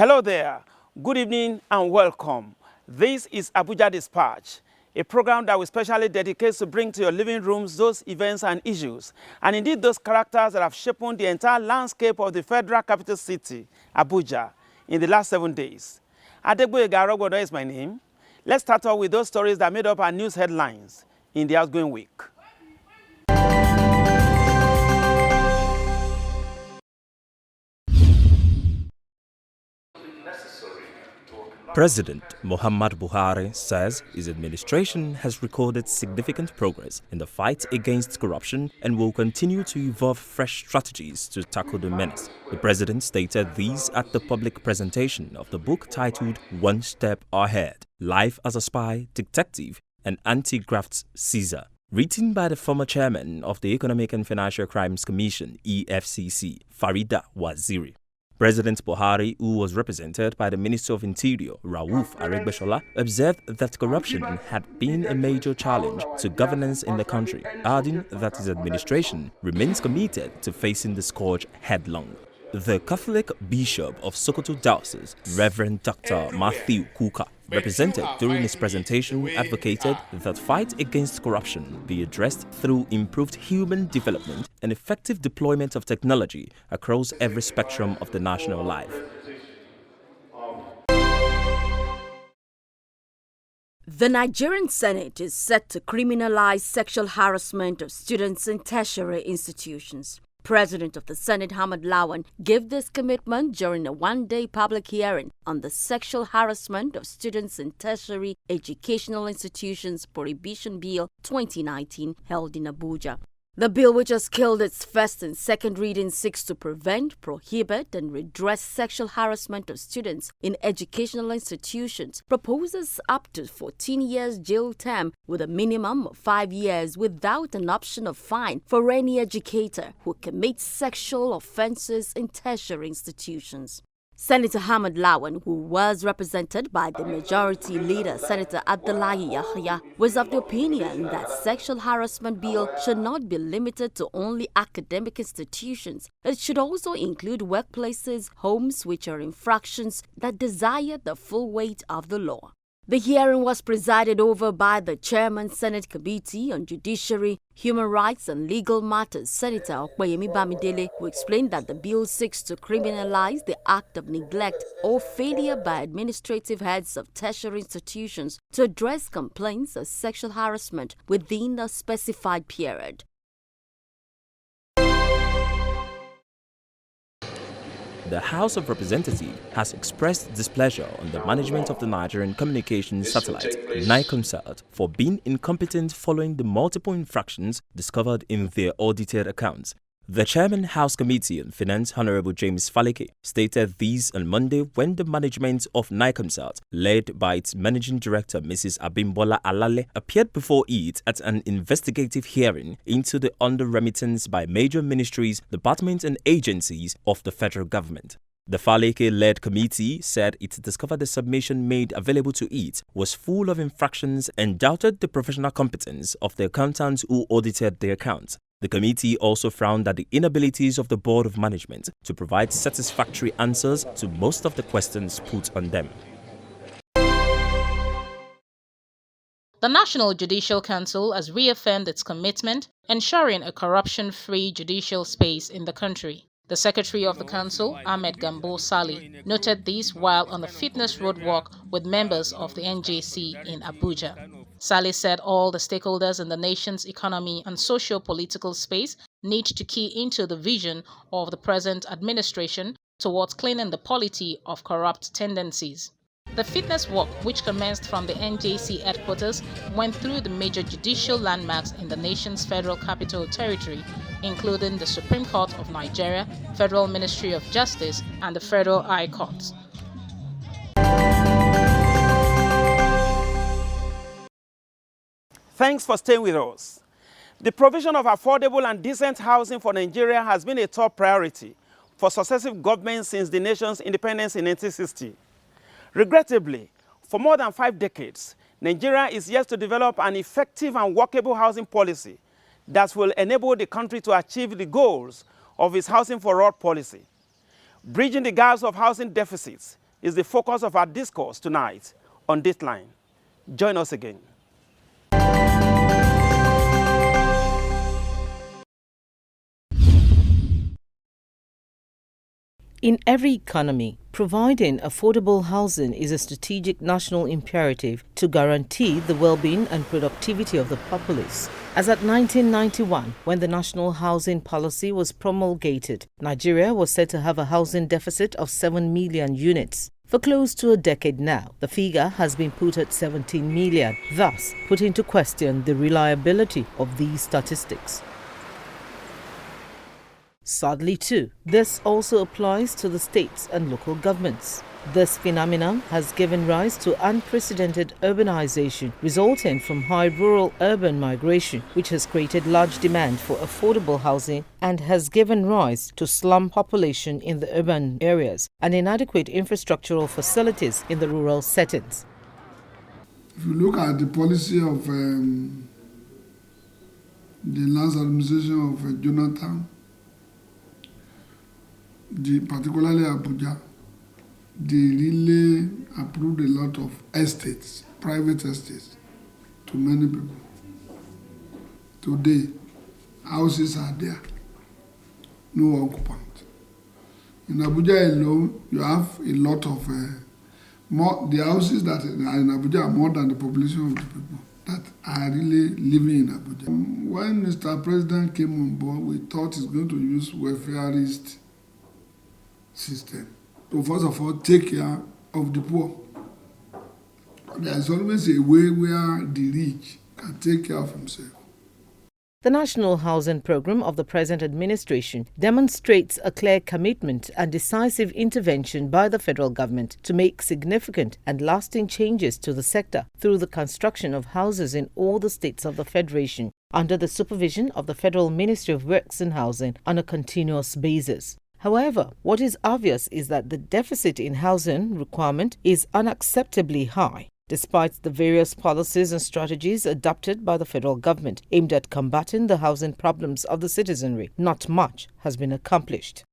Hello there, good evening and welcome. This is Abuja Dispatch, a program that we specially dedicate to bring to your living rooms those events and issues, and indeed those characters that have shaped the entire landscape of the federal capital city, Abuja, in the last 7 days. Adegboyega Arogbodo is my name. Let's start off with those stories that made up our news headlines in the outgoing week. President Muhammad Buhari says his administration has recorded significant progress in the fight against corruption and will continue to evolve fresh strategies to tackle the menace. The president stated these at the public presentation of the book titled One Step Ahead, Life as a Spy, Detective and Anti-Graft Caesar, written by the former chairman of the Economic and Financial Crimes Commission, EFCC, Farida Waziri. President Buhari, who was represented by the Minister of Interior, Rauf Aregbesola, observed that corruption had been a major challenge to governance in the country, adding that his administration remains committed to facing the scourge headlong. The Catholic Bishop of Sokoto Diocese, Reverend Dr. Matthew Kuka, represented during his presentation, advocated that fight against corruption be addressed through improved human development and effective deployment of technology across every spectrum of the national life. The Nigerian Senate is set to criminalize sexual harassment of students in tertiary institutions. President of the Senate, Ahmed Lawan, gave this commitment during a one-day public hearing on the sexual harassment of students in tertiary educational institutions Prohibition Bill 2019 held in Abuja. The bill, which has killed its first and second reading, seeks to prevent, prohibit and redress sexual harassment of students in educational institutions, proposes up to 14 years jail term with a minimum of 5 years without an option of fine for any educator who commits sexual offences in tertiary institutions. Senator Ahmed Lawan, who was represented by the majority leader, Senator Abdullahi Yahya, was of the opinion that sexual harassment bill should not be limited to only academic institutions. It should also include workplaces, homes, which are infractions that desire the full weight of the law. The hearing was presided over by the Chairman Senate Committee on Judiciary, Human Rights and Legal Matters, Senator Okoyemi Bamidele, who explained that the bill seeks to criminalize the act of neglect or failure by administrative heads of tertiary institutions to address complaints of sexual harassment within a specified period. The House of Representatives has expressed displeasure on the management of the Nigerian communications satellite, Nicomsat, for being incompetent following the multiple infractions discovered in their audited accounts. The Chairman House Committee on Finance, Honorable James Faleke, stated these on Monday when the management of Nicomsat, led by its Managing Director Mrs. Abimbola Alale, appeared before it at an investigative hearing into the under-remittance by major ministries, departments and agencies of the federal government. The Faleke-led committee said it discovered the submission made available to it was full of infractions and doubted the professional competence of the accountants who audited the accounts. The committee also frowned at the inabilities of the Board of Management to provide satisfactory answers to most of the questions put on them. The National Judicial Council has reaffirmed its commitment ensuring a corruption-free judicial space in the country. The Secretary of the Council, Ahmed Gambo Sali, noted this while on the fitness road walk with members of the NJC in Abuja. Sali said all the stakeholders in the nation's economy and socio-political space need to key into the vision of the present administration towards cleaning the polity of corrupt tendencies. The fitness walk, which commenced from the NJC headquarters, went through the major judicial landmarks in the nation's federal capital territory, including the Supreme Court of Nigeria, Federal Ministry of Justice, and the Federal High Court. Thanks for staying with us. The provision of affordable and decent housing for Nigeria has been a top priority for successive governments since the nation's independence in 1960. Regrettably, for more than 5 decades, Nigeria is yet to develop an effective and workable housing policy that will enable the country to achieve the goals of its Housing for All policy. Bridging the gaps of housing deficits is the focus of our discourse tonight on Dateline. Join us again. In every economy, providing affordable housing is a strategic national imperative to guarantee the well-being and productivity of the populace. As at 1991, when the National Housing Policy was promulgated, Nigeria was said to have a housing deficit of 7 million units. For close to a decade now, the figure has been put at 17 million, thus putting into question the reliability of these statistics. Sadly too, this also applies to the states and local governments. This phenomenon has given rise to unprecedented urbanization resulting from high rural-urban migration, which has created large demand for affordable housing and has given rise to slum population in the urban areas and inadequate infrastructural facilities in the rural settings. If you look at the policy of the last administration of Jonathan, particularly Abuja, they really approved a lot of estates, private estates, to many people. Today, houses are there, no occupant. In Abuja alone, you have a lot of the houses that are in Abuja are more than the population of the people that are really living in Abuja. When Mr. President came on board, we thought he's going to use welfareist system to first of all take care of the poor. There is always a way where the rich can take care of himself. The National Housing Program of the present administration demonstrates a clear commitment and decisive intervention by the federal government to make significant and lasting changes to the sector through the construction of houses in all the states of the Federation under the supervision of the Federal Ministry of Works and Housing on a continuous basis. However, what is obvious is that the deficit in housing requirement is unacceptably high. Despite the various policies and strategies adopted by the federal government aimed at combating the housing problems of the citizenry, not much has been accomplished.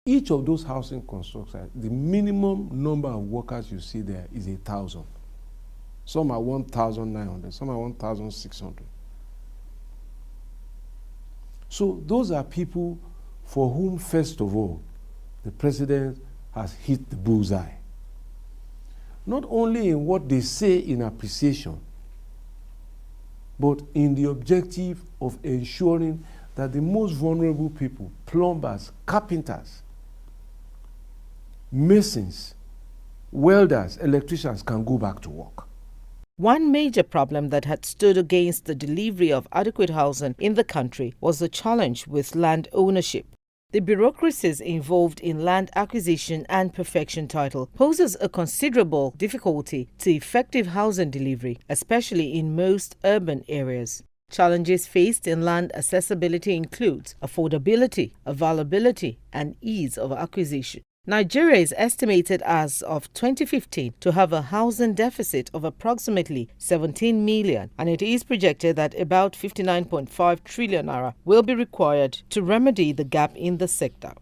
Each of those housing constructions, the minimum number of workers you see there is 1,000. Some are 1,900, some are 1,600. So those are people for whom, first of all, the president has hit the bullseye. Not only in what they say in appreciation, but in the objective of ensuring that the most vulnerable people, plumbers, carpenters, masons, welders, electricians, can go back to work. One major problem that had stood against the delivery of adequate housing in the country was the challenge with land ownership. The bureaucracies involved in land acquisition and perfection title poses a considerable difficulty to effective housing delivery, especially in most urban areas. Challenges faced in land accessibility include affordability, availability, and ease of acquisition. Nigeria is estimated as of 2015 to have a housing deficit of approximately 17 million, and it is projected that about 59.5 trillion naira will be required to remedy the gap in the sector.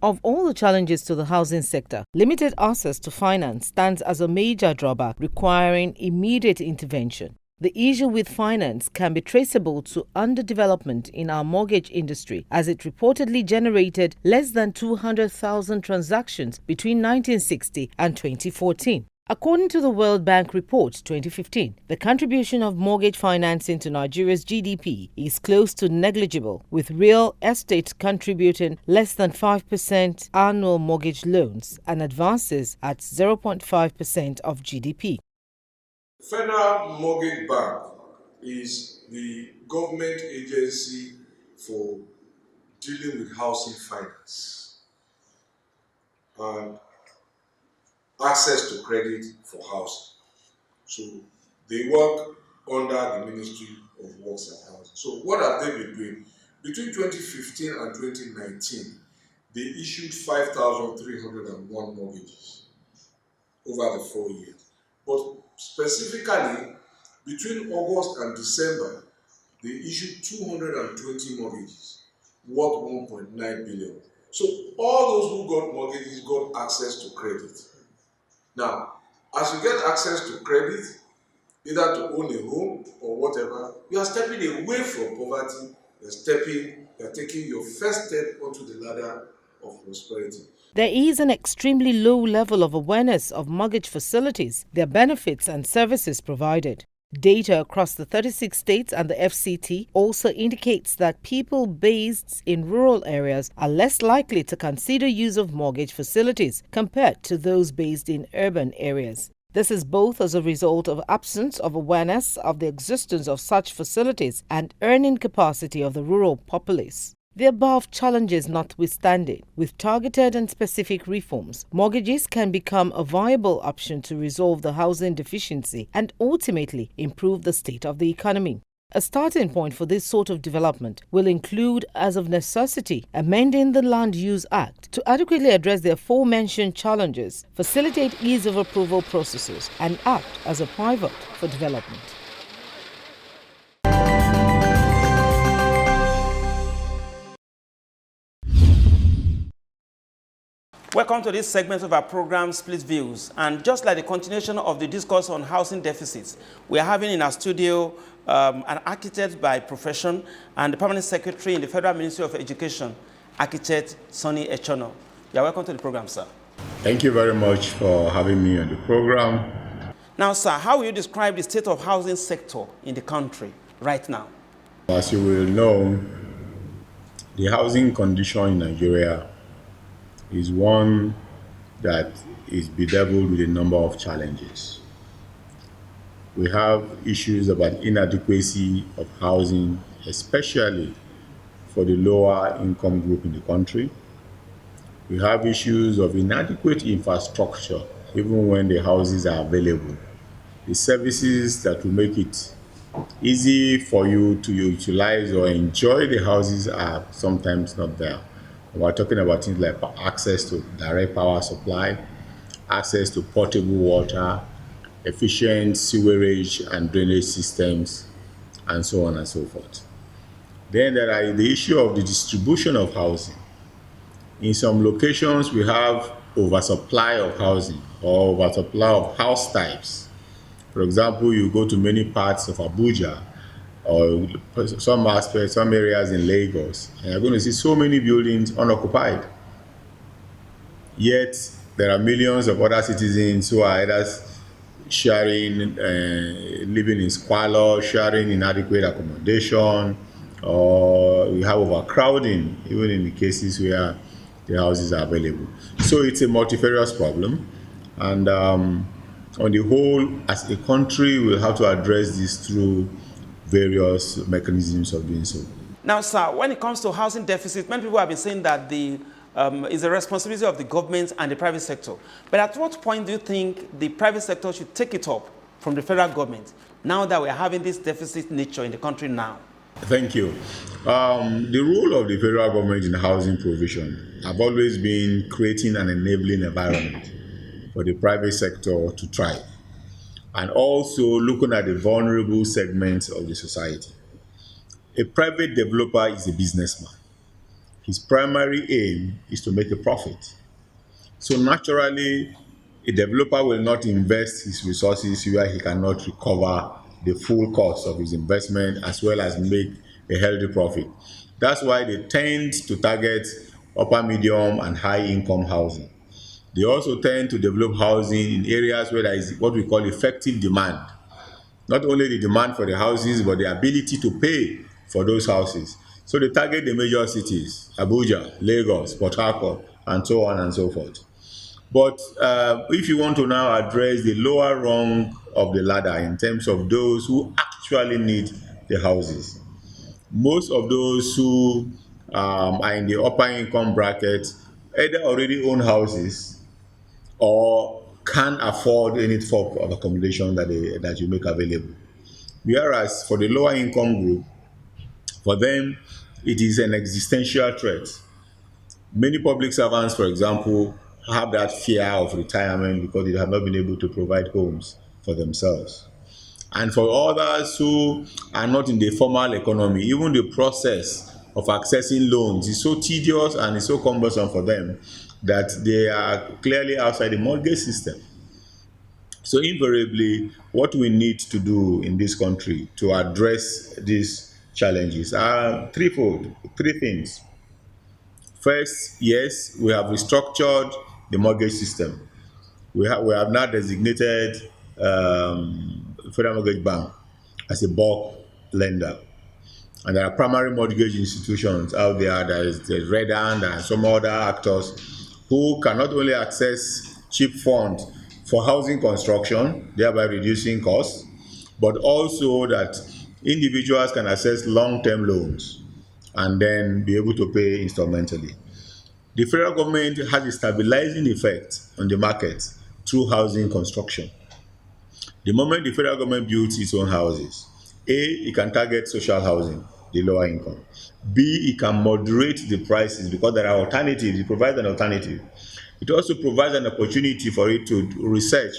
Of all the challenges to the housing sector, limited access to finance stands as a major drawback requiring immediate intervention. The issue with finance can be traceable to underdevelopment in our mortgage industry, as it reportedly generated less than 200,000 transactions between 1960 and 2014. According to the World Bank report 2015, the contribution of mortgage financing to Nigeria's GDP is close to negligible, with real estate contributing less than 5% annual mortgage loans and advances at 0.5% of GDP. Federal Mortgage Bank is the government agency for dealing with housing finance and access to credit for housing. So they work under the Ministry of Works and Housing. So what have they been doing? Between 2015 and 2019, they issued 5,301 mortgages over the 4 years. But specifically, between August and December, they issued 220 mortgages worth 1.9 billion. So all those who got mortgages got access to credit. Now, as you get access to credit, either to own a home or whatever, you are stepping away from poverty. You are taking your first step onto the ladder of prosperity. There is an extremely low level of awareness of mortgage facilities, their benefits and services provided. Data across the 36 states and the FCT also indicates that people based in rural areas are less likely to consider use of mortgage facilities compared to those based in urban areas. This is both as a result of absence of awareness of the existence of such facilities and earning capacity of the rural populace. The above challenges notwithstanding, with targeted and specific reforms, mortgages can become a viable option to resolve the housing deficiency and ultimately improve the state of the economy. A starting point for this sort of development will include, as of necessity, amending the Land Use Act to adequately address the aforementioned challenges, facilitate ease of approval processes, and act as a pivot for development. Welcome to this segment of our program, Split Views. And just like the continuation of the discourse on housing deficits, we are having in our studio an architect by profession and the permanent secretary in the Federal Ministry of Education, Architect Sonny Echono. You are welcome to the program, sir. Thank you very much for having me on the program. Now, sir, how will you describe the state of housing sector in the country right now? As you will know, the housing condition in Nigeria is one that is bedeviled with a number of challenges. We have issues about inadequacy of housing, especially for the lower income group in the country. We have issues of inadequate infrastructure, even when the houses are available. The services that will make it easy for you to utilize or enjoy the houses are sometimes not there. We're talking about things like access to direct power supply, access to potable water, efficient sewerage and drainage systems, and so on and so forth. Then there are the issue of the distribution of housing. In some locations, we have oversupply of housing or oversupply of house types. For example, you go to many parts of Abuja or some aspects, some areas in Lagos, and you're going to see so many buildings unoccupied. Yet, there are millions of other citizens who are either sharing, living in squalor, sharing inadequate accommodation, or we have overcrowding, even in the cases where the houses are available. So it's a multifarious problem, and on the whole, as a country, we'll have to address this through various mechanisms of doing so. Now, sir, when it comes to housing deficit, many people have been saying that it's a responsibility of the government and the private sector. But at what point do you think the private sector should take it up from the federal government, now that we're having this deficit nature in the country now? Thank you. The role of the federal government in housing provision have always been creating an enabling environment for the private sector to thrive, and also looking at the vulnerable segments of the society. A private developer is a businessman. His primary aim is to make a profit. So naturally, a developer will not invest his resources where he cannot recover the full cost of his investment as well as make a healthy profit. That's why they tend to target upper, medium, and high income housing. They also tend to develop housing in areas where there is what we call effective demand. Not only the demand for the houses, but the ability to pay for those houses. So they target the major cities, Abuja, Lagos, Port Harcourt, and so on and so forth. But if you want to now address the lower rung of the ladder in terms of those who actually need the houses, most of those who are in the upper income bracket either already own houses or can't afford any form of accommodation that you make available. Whereas for the lower income group, for them, it is an existential threat. Many public servants, for example, have that fear of retirement because they have not been able to provide homes for themselves. And for others who are not in the formal economy, even the process of accessing loans is so tedious and is so cumbersome for them that they are clearly outside the mortgage system. So invariably, what we need to do in this country to address these challenges are threefold, three things. First, yes, we have restructured the mortgage system. We have now designated Federal Mortgage Bank as a bulk lender. And there are primary mortgage institutions out there. There's Red Hand and some other actors who can not only access cheap funds for housing construction, thereby reducing costs, but also that individuals can access long-term loans and then be able to pay instrumentally. The federal government has a stabilizing effect on the market through housing construction. The moment the federal government builds its own houses, A, it can target social housing, the lower income. B, it can moderate the prices because there are alternatives. It provides an alternative. It also provides an opportunity for it to research,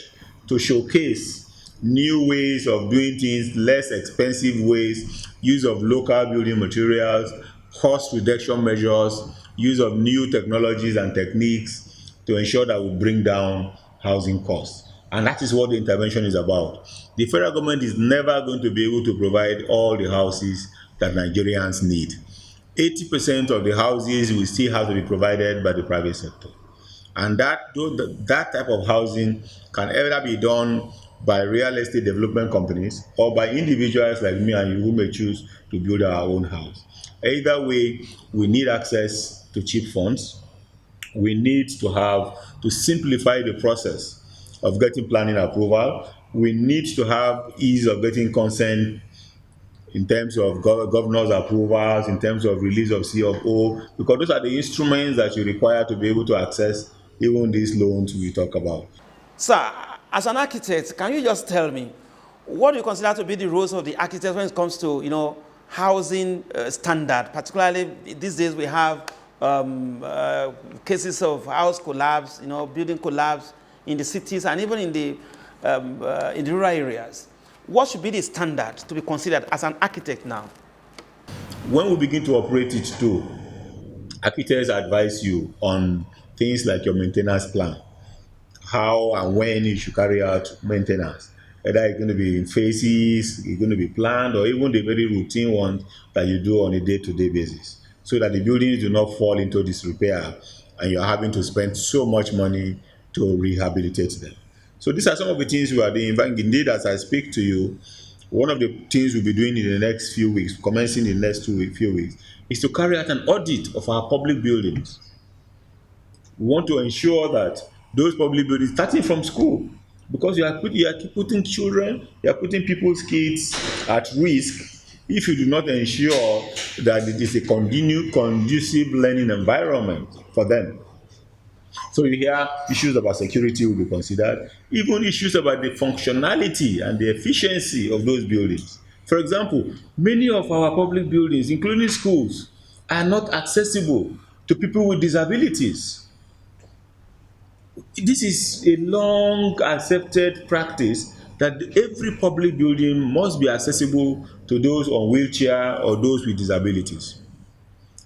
to showcase new ways of doing things, less expensive ways, use of local building materials, cost reduction measures, use of new technologies and techniques to ensure that we bring down housing costs. And that is what the intervention is about. The federal government is never going to be able to provide all the houses that Nigerians need. 80% of the houses will still have to be provided by the private sector. And that type of housing can either be done by real estate development companies or by individuals like me and you who may choose to build our own house. Either way, we need access to cheap funds. We need to simplify the process of getting planning approval. We need to have ease of getting consent in terms of governor's approvals, in terms of release of C of O, because those are the instruments that you require to be able to access even these loans we talk about. Sir, as an architect, can you just tell me what do you consider to be the roles of the architect when it comes to, housing standard? Particularly these days we have cases of house collapse, building collapse in the cities and even in the rural areas. What should be the standard to be considered as an architect now? When we begin to operate it too, architects advise you on things like your maintenance plan, how and when you should carry out maintenance. Whether it's going to be in phases, it's going to be planned, or even the very routine ones that you do on a day-to-day basis, so that the buildings do not fall into disrepair and you're having to spend so much money to rehabilitate them. So these are some of the things we are doing. Indeed, as I speak to you, one of the things we'll be doing in the next few weeks, commencing in the next few weeks, is to carry out an audit of our public buildings. We want to ensure that those public buildings, starting from school, because you are putting children, you are putting people's kids at risk if you do not ensure that it is a conducive learning environment for them. So you hear issues about security will be considered, even issues about the functionality and the efficiency of those buildings. For example, many of our public buildings, including schools, are not accessible to people with disabilities. This is a long accepted practice that every public building must be accessible to those on wheelchair or those with disabilities.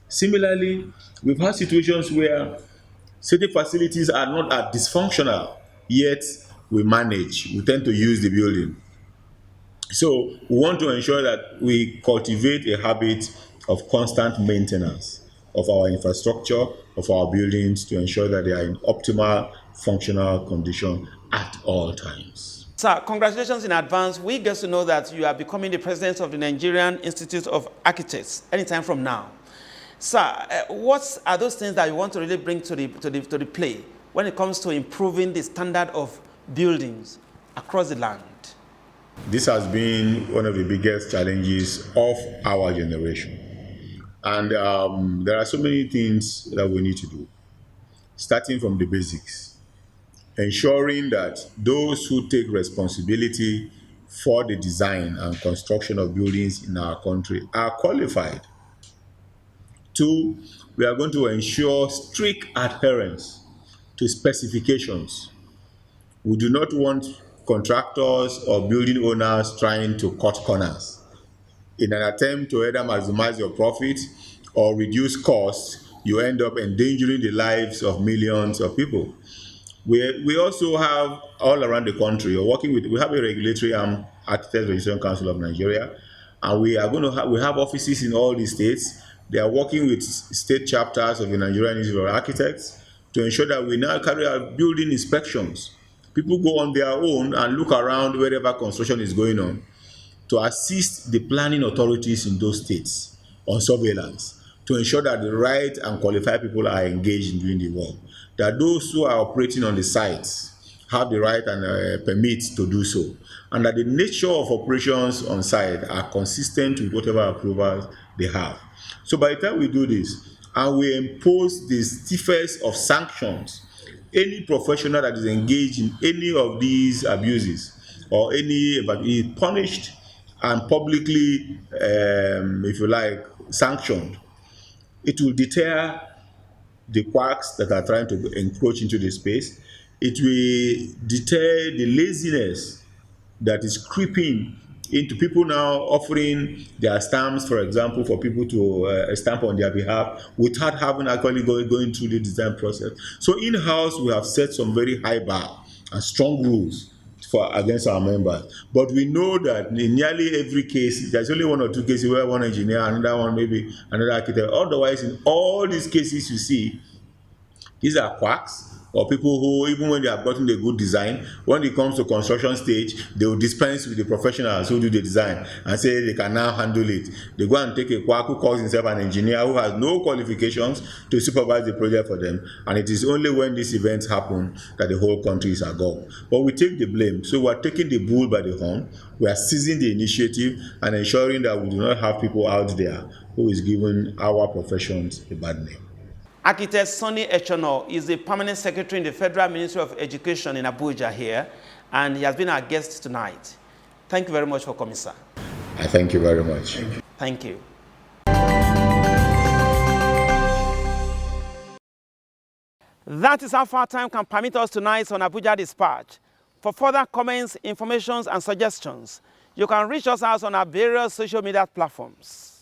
Similarly, we've had situations where certain facilities are not as dysfunctional, yet we tend to use the building. So we want to ensure that we cultivate a habit of constant maintenance of our infrastructure, of our buildings, to ensure that they are in optimal functional condition at all times. Sir, congratulations in advance. We get to know that you are becoming the president of the Nigerian Institute of Architects anytime from now. Sir, what are those things that you want to really bring to the play when it comes to improving the standard of buildings across the land? This has been one of the biggest challenges of our generation. And there are so many things that we need to do, starting from the basics, ensuring that those who take responsibility for the design and construction of buildings in our country are qualified. Two, we are going to ensure strict adherence to specifications. We do not want contractors or building owners trying to cut corners. In an attempt to either maximize your profit or reduce costs, you end up endangering the lives of millions of people. We also have all around the country, we have a regulatory arm, Architects Registration Council of Nigeria, and we are going to we have offices in all the states. They are working with state chapters of the Nigerian Institute of Architects to ensure that we now carry out building inspections. People go on their own and look around wherever construction is going on to assist the planning authorities in those states on surveillance to ensure that the right and qualified people are engaged in doing the work, that those who are operating on the sites have the right and permit to do so, and that the nature of operations on site are consistent with whatever approvals they have. So by the time we do this and we impose the stiffest of sanctions, any professional that is engaged in any of these abuses or any is punished and publicly, if you like, sanctioned, it will deter the quacks that are trying to encroach into the space. It will deter the laziness that is creeping into people now offering their stamps, for example, for people to stamp on their behalf without having actually going through the design process. So in-house, we have set some very high bar and strong rules against our members. But we know that in nearly every case, there's only one or two cases where one engineer, another one maybe another architect. Otherwise, in all these cases you see, these are quacks or people who, even when they have gotten a good design, when it comes to construction stage, they will dispense with the professionals who do the design and say they can now handle it. They go and take a quack who calls himself an engineer who has no qualifications to supervise the project for them, and it is only when these events happen that the whole country is agog. But we take the blame. So we are taking the bull by the horn. We are seizing the initiative and ensuring that we do not have people out there who is giving our professions a bad name. Architect Sonny Echono is the permanent secretary in the Federal Ministry of Education in Abuja here, and he has been our guest tonight. Thank you very much for coming, sir. I thank you very much. Thank you. That is how far time can permit us tonight on Abuja Dispatch. For further comments, information, and suggestions, you can reach us out on our various social media platforms.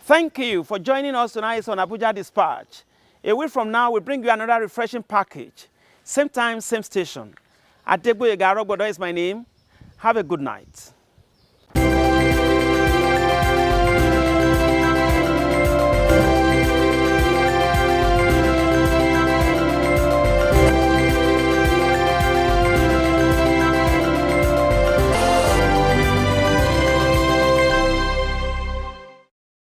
Thank you for joining us tonight on Abuja Dispatch. A week from now, we'll bring you another refreshing package. Same time, same station. Adegboyega Arogbodo is my name. Have a good night.